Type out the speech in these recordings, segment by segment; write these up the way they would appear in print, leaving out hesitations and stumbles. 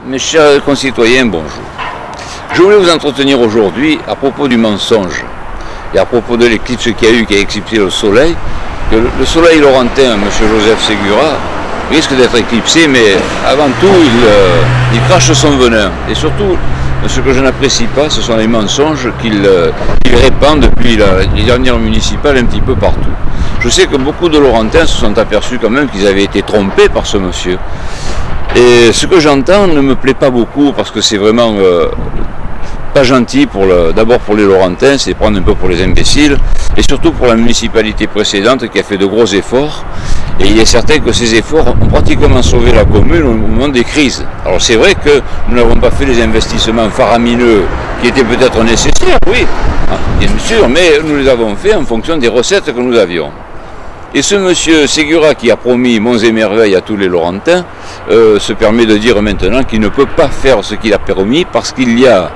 Mes chers concitoyens, bonjour. Je voulais vous entretenir aujourd'hui à propos du mensonge et à propos de l'éclipse qu'il y a eu, qui a éclipsé le soleil, que le soleil laurentin, M. Joseph Segura, risque d'être éclipsé, mais avant tout, il crache son venin. Et surtout, ce que je n'apprécie pas, ce sont les mensonges qu'il répand depuis les dernières municipales un petit peu partout. Je sais que beaucoup de Laurentins se sont aperçus quand même qu'ils avaient été trompés par ce monsieur. Et ce que j'entends ne me plaît pas beaucoup, parce que c'est vraiment pas gentil, d'abord pour les Laurentins, c'est prendre un peu pour les imbéciles, et surtout pour la municipalité précédente qui a fait de gros efforts. Et il est certain que ces efforts ont pratiquement sauvé la commune au moment des crises. Alors c'est vrai que nous n'avons pas fait les investissements faramineux qui étaient peut-être nécessaires, oui, bien sûr, mais nous les avons fait en fonction des recettes que nous avions. Et ce monsieur Segura qui a promis monts et merveilles à tous les Laurentins se permet de dire maintenant qu'il ne peut pas faire ce qu'il a promis parce qu'il y a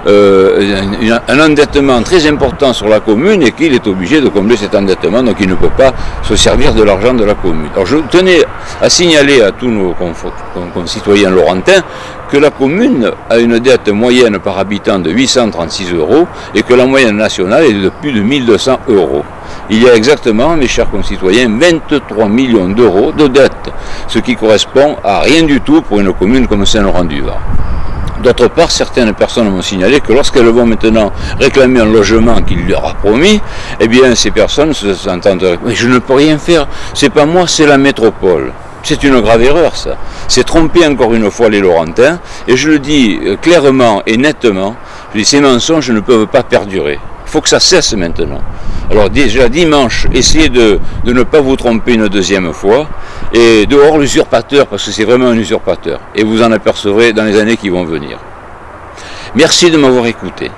un endettement très important sur la commune et qu'il est obligé de combler cet endettement, donc il ne peut pas se servir de l'argent de la commune. Alors je tenais à signaler à tous nos concitoyens laurentins que la commune a une dette moyenne par habitant de 836 € et que la moyenne nationale est de plus de 1200 €. Il y a exactement, mes chers concitoyens, 23 millions d'euros de dette, ce qui correspond à rien du tout pour une commune comme Saint-Laurent-du-Var. D'autre part, certaines personnes m'ont signalé que lorsqu'elles vont maintenant réclamer un logement qu'il leur a promis, eh bien ces personnes s'entendent « Mais je ne peux rien faire, c'est pas moi, c'est la métropole ». C'est une grave erreur, ça. C'est tromper encore une fois les Laurentins, et je le dis clairement et nettement, je dis, ces mensonges ne peuvent pas perdurer. Il faut que ça cesse maintenant. Alors déjà dimanche, essayez de ne pas vous tromper une deuxième fois, et dehors l'usurpateur, parce que c'est vraiment un usurpateur, et vous en apercevrez dans les années qui vont venir. Merci de m'avoir écouté.